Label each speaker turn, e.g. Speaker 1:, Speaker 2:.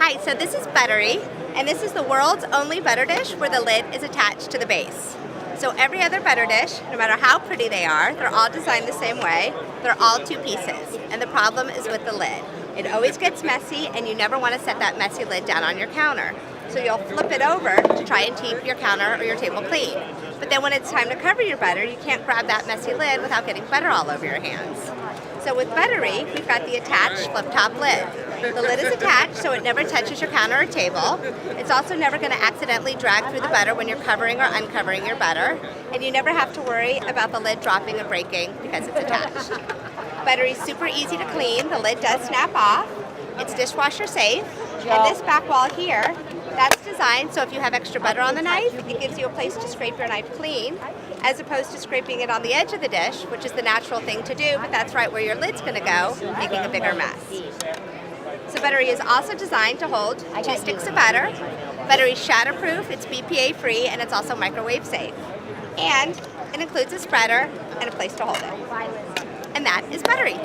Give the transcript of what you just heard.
Speaker 1: Hi, so this is Butterie, and this is the world's only butter dish where the lid is attached to the base. So every other butter dish, no matter how pretty they are, they're all designed the same way. They're all two pieces, and the problem is with the lid. It always gets messy, and you never want to set that messy lid down on your counter. So you'll flip it over to try and keep your counter or your table clean. But then when it's time to cover your butter, you can't grab that messy lid without getting butter all over your hands. So with Butterie, we've got the attached flip-top lid. The lid is attached so it never touches your counter or table. It's also never going to accidentally drag through the butter when you're covering or uncovering your butter. And you never have to worry about the lid dropping or breaking because it's attached. Butterie's super easy to clean. The lid does snap off. It's dishwasher safe. And this back wall here, that's designed so if you have extra butter on the knife, it gives you a place to scrape your knife clean, as opposed to scraping it on the edge of the dish, which is the natural thing to do, but that's right where your lid's going to go, making a bigger mess. So Butterie is also designed to hold 2 sticks of butter. Butterie's shatterproof, it's BPA free, and it's also microwave safe. And it includes a spreader and a place to hold it. And that is Butterie.